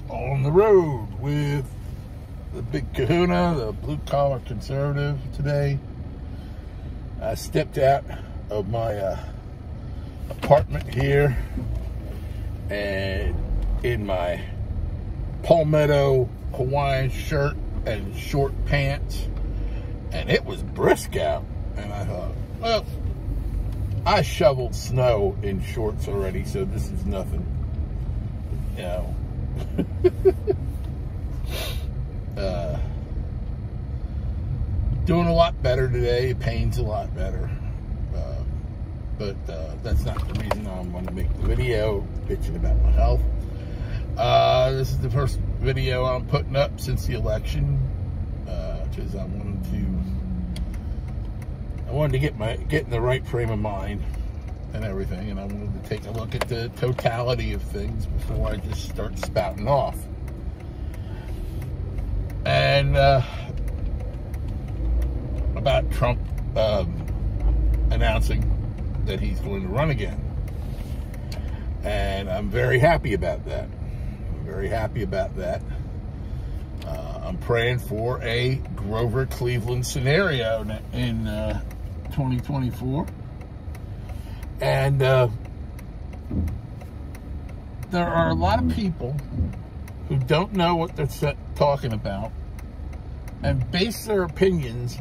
on the road with the big kahuna, the blue-collar conservative today. I stepped out of my apartment here and in my palmetto Hawaiian shirt and short pants, and it was brisk out, and I thought, well, I shoveled snow in shorts already, so this is nothing, you know. Doing a lot better today. Pain's a lot better, but that's not the reason I'm going to make the video bitching about my health. This is the first video I'm putting up since the election, because I wanted to get in the right frame of mind and everything, and I wanted to take a look at the totality of things before I just start spouting off. And about Trump announcing that he's going to run again, and I'm very happy about that. I'm praying for a Grover Cleveland scenario in 2024. And there are a lot of people who don't know what they're talking about and base their opinions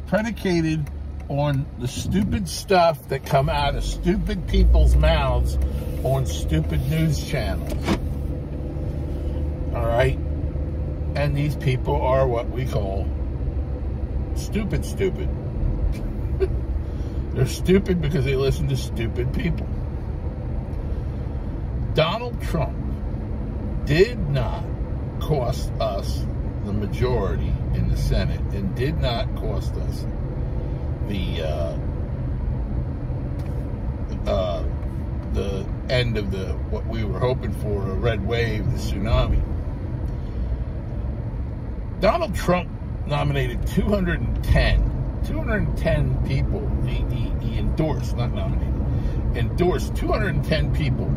predicated on the stupid stuff that come out of stupid people's mouths on stupid news channels. All right? And these people are what we call stupid. They're stupid because they listen to stupid people. Donald Trump did not cost us the majority in the Senate and did not cost us the end of what we were hoping for, a red wave, the tsunami. Donald Trump nominated 210 people. He endorsed, not nominated, endorsed 210 people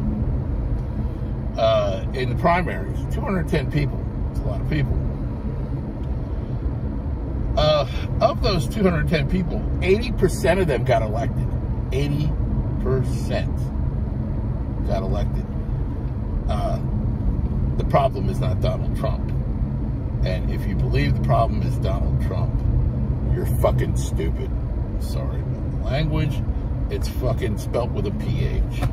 in the primaries. 210 people. It's a lot of people. Of those 210 people, 80% of them got elected. 80% got elected. The problem is not Donald Trump. And if you believe the problem is Donald Trump, you're fucking stupid. Sorry about the language. It's fucking spelt with a PH.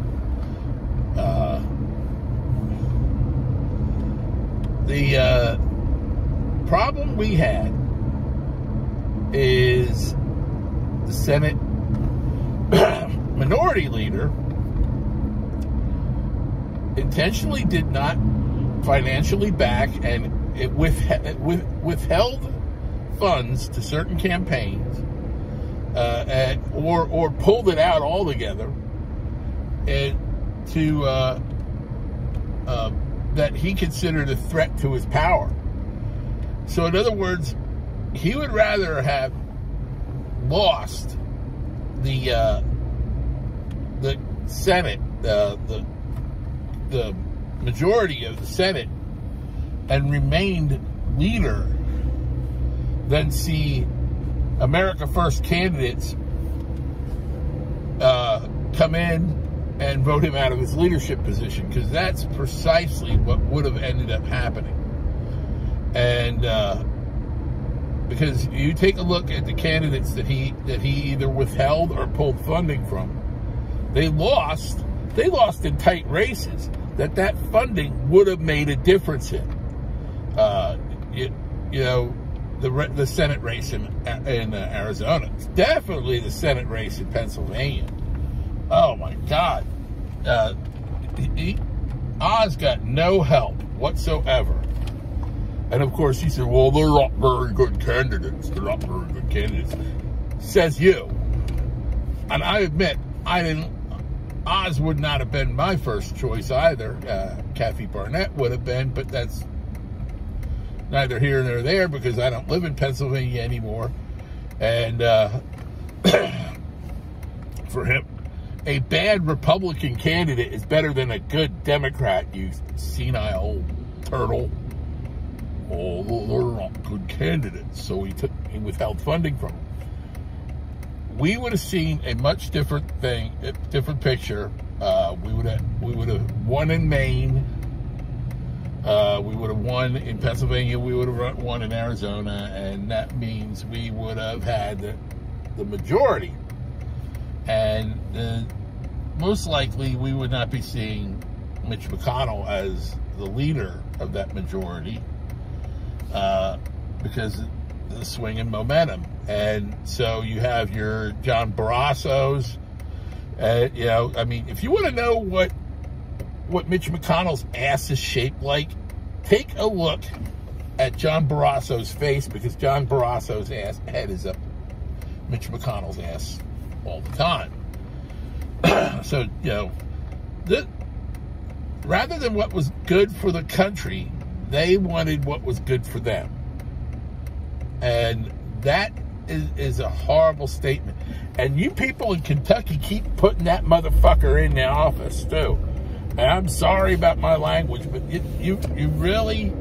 The problem we had is the Senate minority leader intentionally did not financially back, and it withheld funds to certain campaigns, or pulled it out altogether, and to that he considered a threat to his power. So, in other words, he would rather have lost the Senate, the majority of the Senate, and remained leader than see America First candidates come in and vote him out of his leadership position, because that's precisely what would have ended up happening. And because you take a look at the candidates that he either withheld or pulled funding from, they lost in tight races that funding would have made a difference in. You know, the Senate race in Arizona, definitely the Senate race in Pennsylvania. Oh my God, Oz got no help whatsoever. And of course he said, well, they're not very good candidates. They're not very good candidates. Says you. And I admit, Oz would not have been my first choice either. Kathy Barnett would have been, but that's neither here nor there, because I don't live in Pennsylvania anymore. And for him, a bad Republican candidate is better than a good Democrat, you senile old turtle. Oh, they're not good candidates. So he withheld funding from them. We would have seen a much different thing, a different picture. We would have won in Maine. We would have won in Pennsylvania. We would have won in Arizona, and that means we would have had the majority. And most likely, we would not be seeing Mitch McConnell as the leader of that majority because of the swing in momentum. And so you have your John Barrassos. You know, I mean, if you want to know what Mitch McConnell's ass is shaped like, take a look at John Barrasso's face, because John Barrasso's head is up Mitch McConnell's ass all the time. So, you know, rather than what was good for the country, they wanted what was good for them. And that is a horrible statement. And you people in Kentucky keep putting that motherfucker in the office, too. And I'm sorry about my language, but you really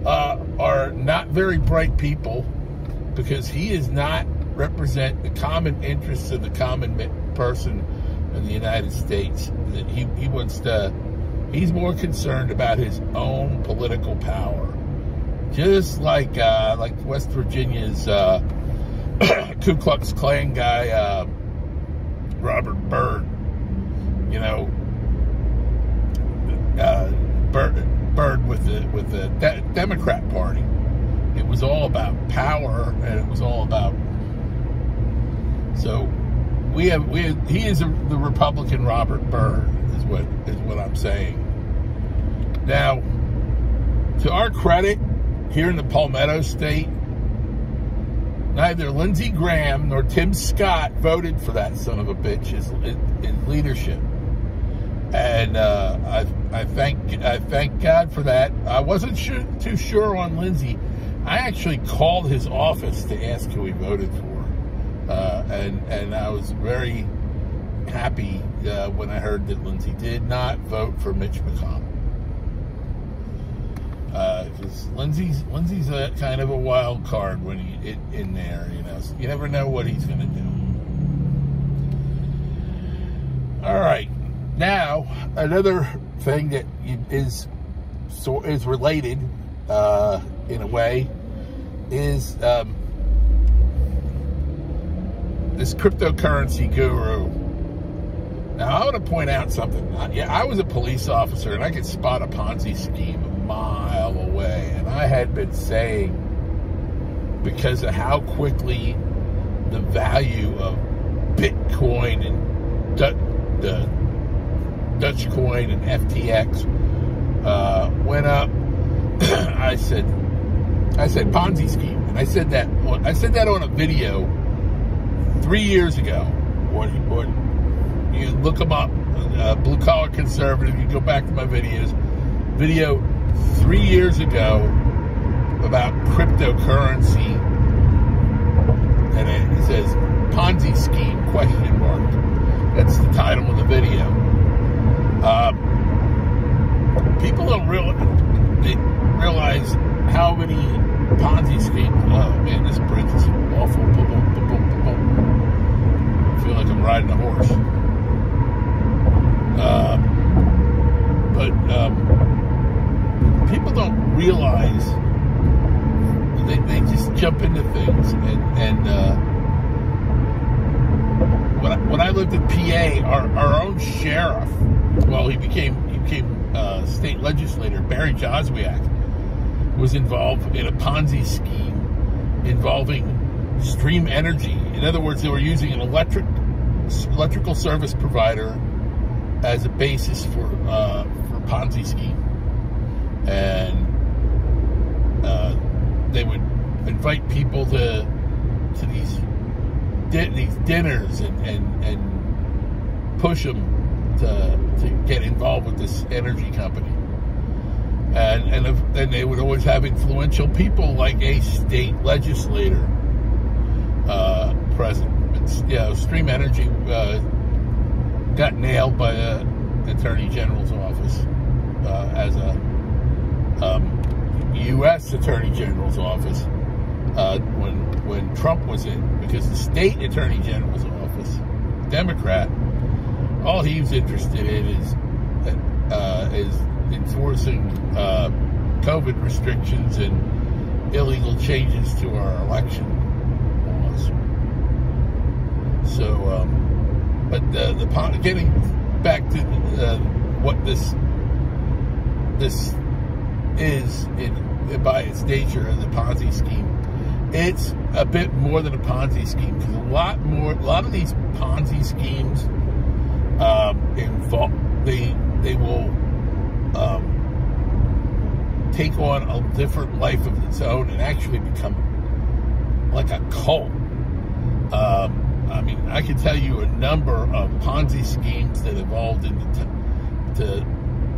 are not very bright people, because he does not represent the common interests of the common person in the United States. He wants to, he's more concerned about his own political power. Just like West Virginia's Ku Klux Klan guy, Robert Byrd, you know, Byrd with the Democrat Party. It was all about power, and it was all about. So he is the Republican Robert Byrd, is what I'm saying. Now, to our credit, here in the Palmetto State, neither Lindsey Graham nor Tim Scott voted for that son of a bitch in leadership, and I thank God for that. I wasn't too sure on Lindsey. I actually called his office to ask who he voted for, and I was very happy when I heard that Lindsey did not vote for Mitch McConnell. Because Lindsey's a kind of a wild card when he in there, you know. So you never know what he's going to do. All right, now another thing that is related in a way is this cryptocurrency guru. Now I want to point out something. Yeah, I was a police officer, and I could spot a Ponzi scheme a mile away, and I had been saying, because of how quickly the value of Bitcoin and the Dutch coin and FTX went up, I said Ponzi scheme, and I said that on a video 3 years ago. What you look them up, Blue Collar Conservative. You go back to my video 3 years ago about cryptocurrency, and it says Ponzi scheme ? That's the title of the video. People don't realize how many Ponzi schemes. Oh man, this bridge is awful. I feel like I'm riding a horse. But people don't realize they just jump into things, and when I lived in PA, our own sheriff, well, he became state legislator, Barry Joswiak, was involved in a Ponzi scheme involving Stream Energy. In other words, they were using an electrical service provider as a basis for Ponzi scheme, and they would invite people to these dinners and push them to get involved with this energy company, and then they would always have influential people like a state legislator present. But, Stream Energy got nailed by the Attorney General's office as a U.S. Attorney General's office when Trump was in, because the state Attorney General's office, Democrat, all he was interested in is enforcing COVID restrictions and illegal changes to our election laws. So, but getting back to what this is by its nature as a Ponzi scheme, it's a bit more than a Ponzi scheme, because a lot of these Ponzi schemes involve they will take on a different life of its own and actually become like a cult. I mean, I can tell you a number of Ponzi schemes that evolved into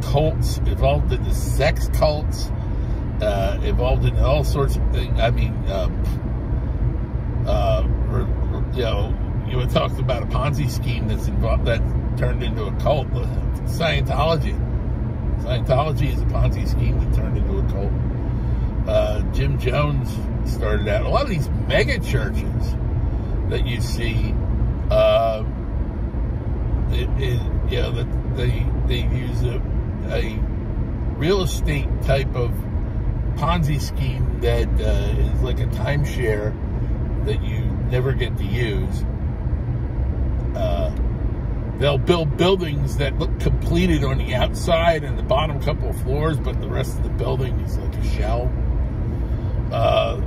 cults, evolved into sex cults, evolved into all sorts of things. I mean, you were talking about a Ponzi scheme that turned into a cult. Scientology is a Ponzi scheme that turned into a cult. Jim Jones started out. A lot of these mega churches that you see, they use a real estate type of Ponzi scheme that is like a timeshare that you never get to use. They'll build buildings that look completed on the outside and the bottom couple of floors, but the rest of the building is like a shell. A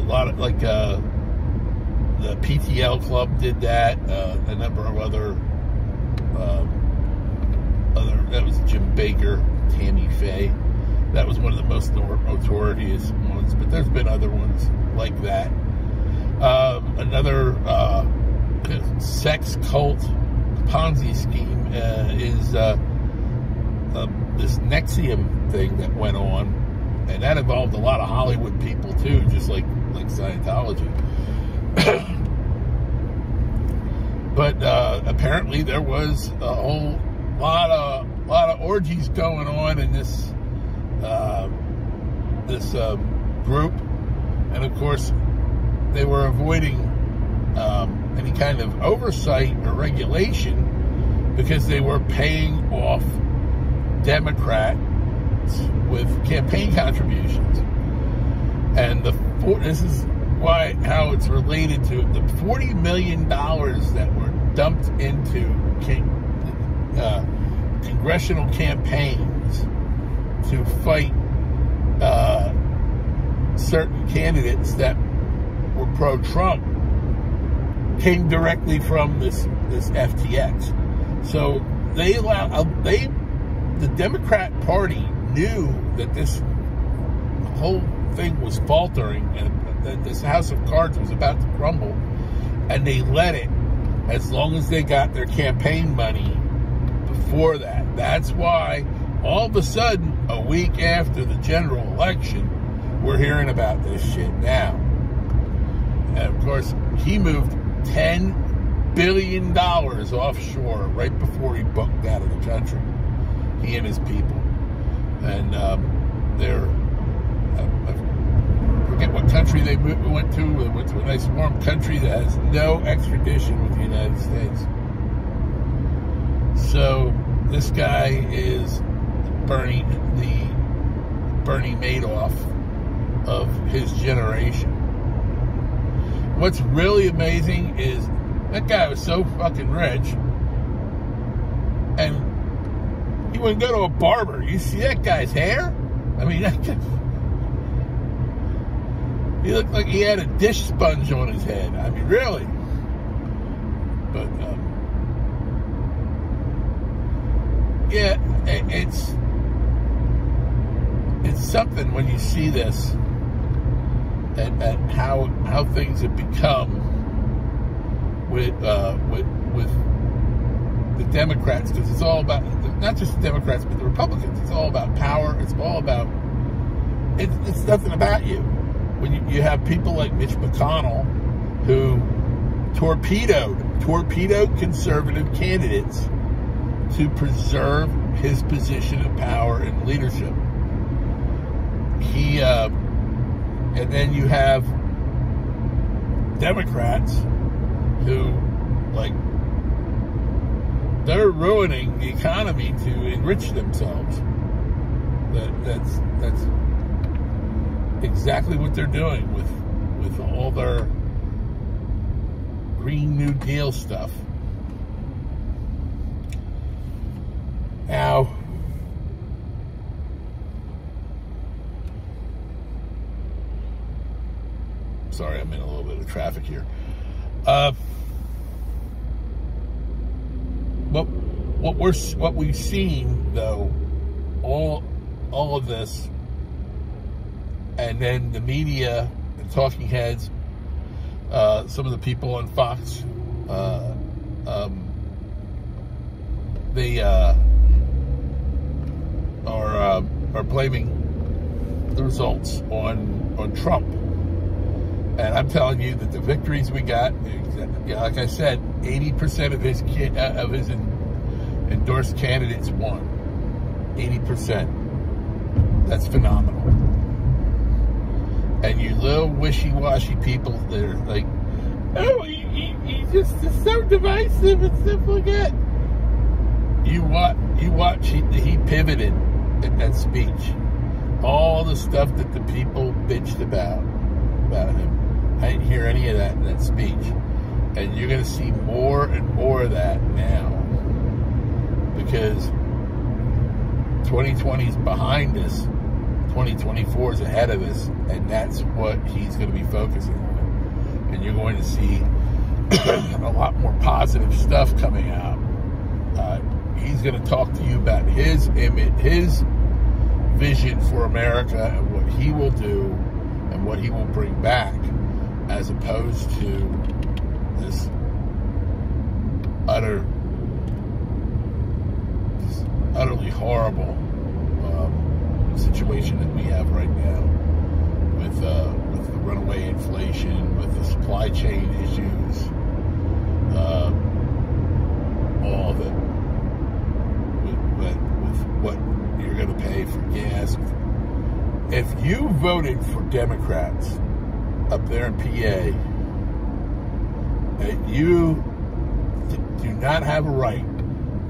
lot of the PTL Club did that. A number of other that was Jim Baker, Tammy Faye. That was one of the most notorious ones, but there's been other ones like that. Another sex cult Ponzi scheme is this NXIVM thing that went on, and that involved a lot of Hollywood people too, just like Scientology. But apparently there was a whole lot of orgies going on in this group, and of course they were avoiding any kind of oversight or regulation because they were paying off Democrats with campaign contributions. And this is how it's related to the $40 million that were dumped into congressional campaigns to fight certain candidates that were pro-Trump came directly from this FTX. So the Democrat Party knew that this whole thing was faltering and that this house of cards was about to crumble, and they let it as long as they got their campaign money before that. That's why all of a sudden, a week after the general election, we're hearing about this shit now. And of course, he moved $10 billion offshore right before he booked out of the country, he and his people. And I forget what country they went to. They went to a nice warm country that has no extradition with the United States. So this guy is Bernie Madoff of his generation. What's really amazing is that guy was so fucking rich, and he wouldn't go to a barber. You see that guy's hair? I mean, he looked like he had a dish sponge on his head. I mean, really. But yeah, it's something when you see this and how things have become with the Democrats, because it's all about not just the Democrats but the Republicans. It's all about power. It's all about it's nothing about you. When you have people like Mitch McConnell, who torpedoed conservative candidates to preserve his position of power and leadership. And then you have Democrats who, like, they're ruining the economy to enrich themselves. That's exactly what they're doing with all their Green New Deal stuff. Now, sorry, I'm in a little bit of traffic here. What we've seen, though, all of this, and then the media, the talking heads, some of the people on Fox, they are blaming the results on Trump. And I'm telling you that the victories we got, like I said, 80% of his endorsed candidates won. 80%. That's phenomenal. And you little wishy-washy people that are like, oh, he just is so divisive and stuff like that. You watch. He pivoted in that speech. All the stuff that the people bitched about him. I didn't hear any of that in that speech. And you're going to see more and more of that now. Because 2020 is behind us. 2024 is ahead of us. And that's what he's going to be focusing on. And you're going to see a lot more positive stuff coming out. He's going to talk to you about his image, his vision for America and what he will do and what he will bring back, as opposed to this utterly horrible situation that we have right now with the runaway inflation, with the supply chain issues, all of it, with what you're going to pay for gas. If you voted for Democrats up there in PA, you do not have a right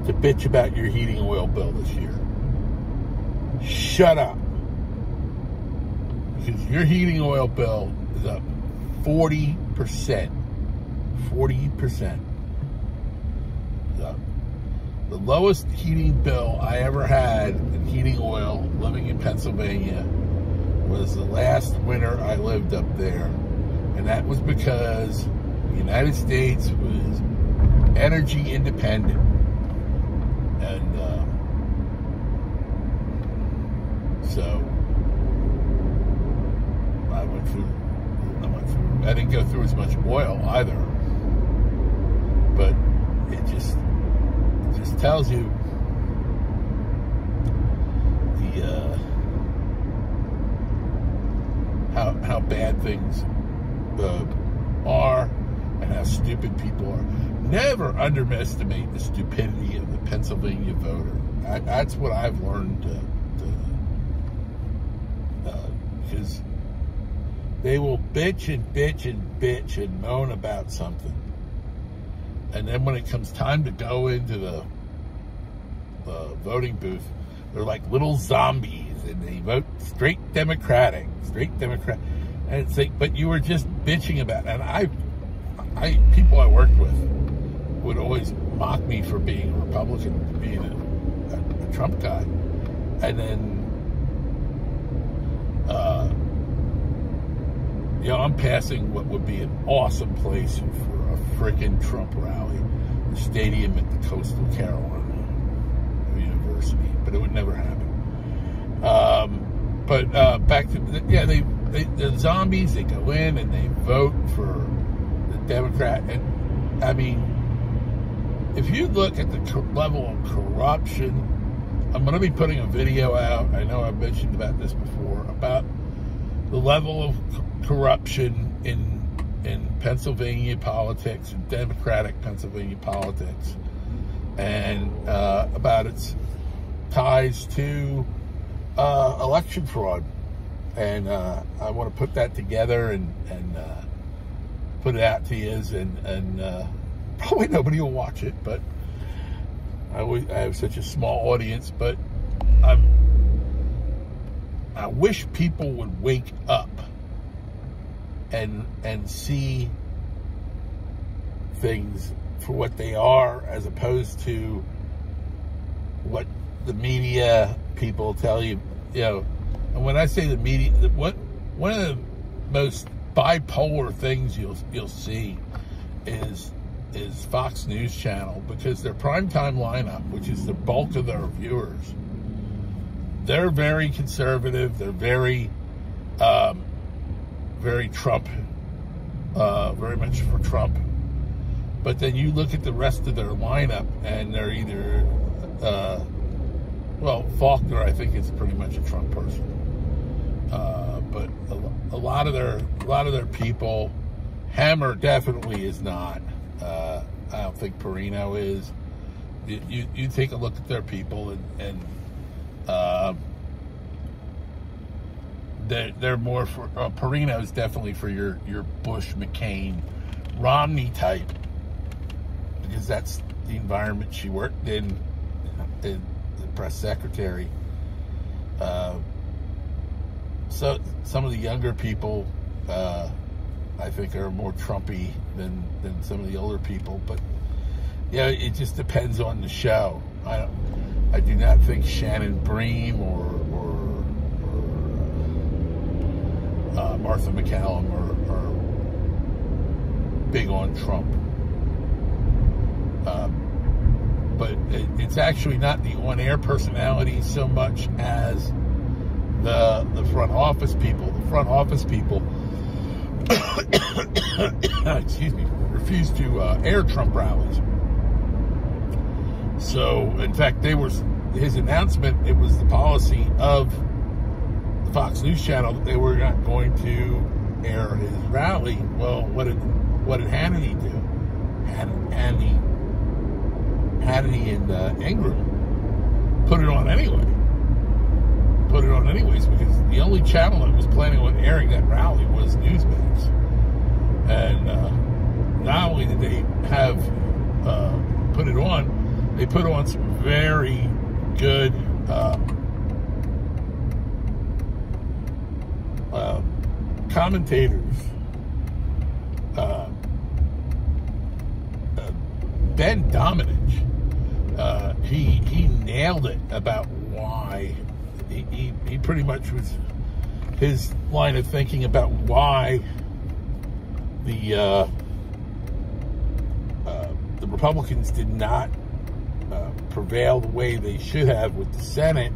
to bitch about your heating oil bill this year. Shut up. Because your heating oil bill is up 40%. 40%. The lowest heating bill I ever had in heating oil living in Pennsylvania was the last winter I lived up there. And that was because the United States was energy independent. And so I didn't go through as much oil either. But it just tells you the how bad things are and how stupid people are. Never underestimate the stupidity of the Pennsylvania voter. That's what I've learned because they will bitch and bitch and bitch and moan about something. And then when it comes time to go into the voting booth, they're like little zombies and they vote straight Democratic. And it's like, but you were just bitching about it. And people I worked with would always mock me for being a Republican, being a Trump guy. And then, I'm passing what would be an awesome place for a frickin' Trump rally, the stadium at the Coastal Carolina University, but it would never happen. Back to the zombies. They go in and they vote for the Democrat, and I mean, if you look at the level of corruption, I'm going to be putting a video out. I know I've mentioned about this before, about the level of corruption in Pennsylvania politics, and Democratic Pennsylvania politics, and about its ties to election fraud. and I want to put that together and put it out to you, and probably nobody will watch it, but I have such a small audience. But I wish people would wake up and see things for what they are, as opposed to what the media people tell you. You know, and when I say the media, one of the most bipolar things you'll see is Fox News Channel, because their primetime lineup, which is the bulk of their viewers, they're very conservative. They're very Trump, very much for Trump. But then you look at the rest of their lineup, and they're either, well, Faulkner, I think, is pretty much a Trump person. But a lot of their people, Hammer definitely is not. I don't think Perino is. You take a look at their people, and they're more for Perino is definitely for your Bush, McCain, Romney type, because that's the environment she worked in, the press secretary. So some of the younger people, I think, are more Trumpy than some of the older people. But yeah, it just depends on the show. I do not think Shannon Bream or Martha McCallum are big on Trump. But it's actually not the on-air personalities so much as the front office people. The front office people, excuse me, refuse to air Trump rallies. So, in fact, his announcement, it was the policy of the Fox News Channel that they were not going to air his rally. Well, what did Hannity do? Hannity and Ingram put it on anyway. Put it on anyways, because the only channel that was planning on airing that rally was Newsmax. And not only did they have put it on, they put on some very good commentators. Ben Domenech, he nailed it about why. He pretty much was his line of thinking about why the Republicans did not prevail the way they should have with the Senate,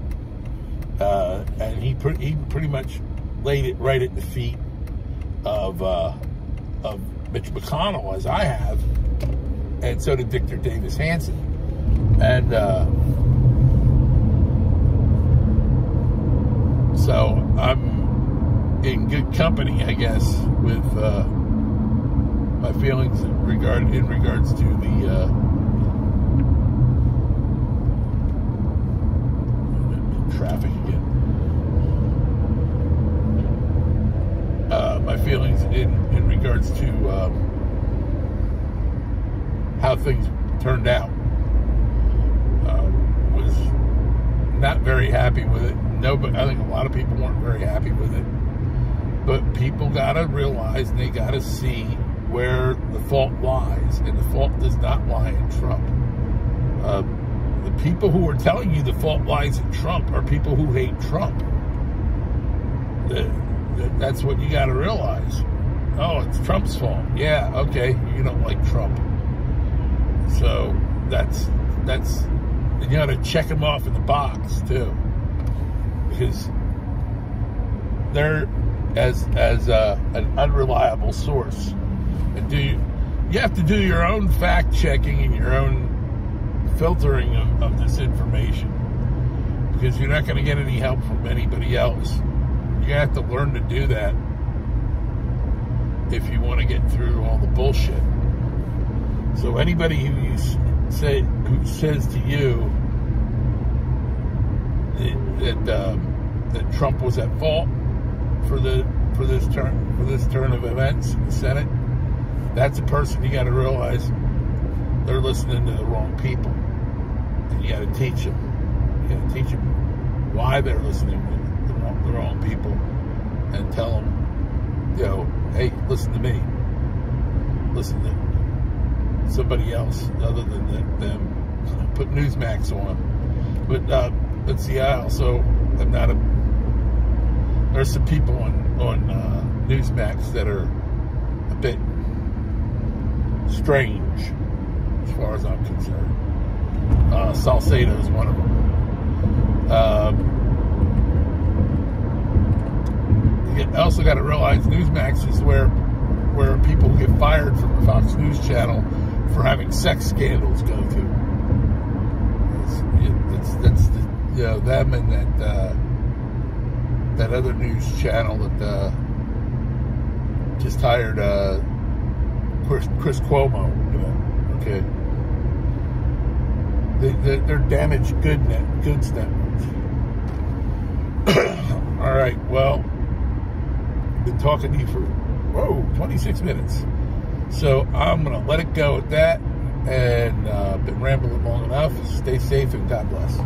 and he pretty much laid it right at the feet of Mitch McConnell, as I have, and so did Victor Davis Hanson, and so I'm in good company, I guess, with my feelings in regards to the traffic again. My feelings in regards to how things turned out. Was not very happy with it. No, but I think a lot of people weren't very happy with it. But people gotta realize, and they gotta see where the fault lies, and the fault does not lie in Trump. The people who are telling you the fault lies in Trump are people who hate Trump. That's what you gotta realize. Oh, it's Trump's fault. Yeah, okay, you don't like Trump. So that's you gotta check them off in the box too, because they're as an unreliable source. And you have to do your own fact checking and your own filtering of this information, because you're not going to get any help from anybody else. You have to learn to do that if you want to get through all the bullshit. So anybody who says to you that Trump was at fault, for this turn of events in the Senate, that's a person you got to realize they're listening to the wrong people, and you got to teach them. You got to teach them why they're listening to the wrong people, and tell them, you know, hey, listen to me. Listen to somebody else other than them. Put Newsmax on. But see, I also am not there's some people on Newsmax that are a bit strange as far as I'm concerned. Salcedo is one of them. You also got to realize Newsmax is where people get fired from the Fox News channel for having sex scandals go to. That's the, you know, them and that other news channel that just hired Chris Cuomo, you know. Okay, they're damaged goods networks. All right, well, been talking to you for 26 minutes, so I'm gonna let it go at that. And been rambling long enough. Stay safe and God bless.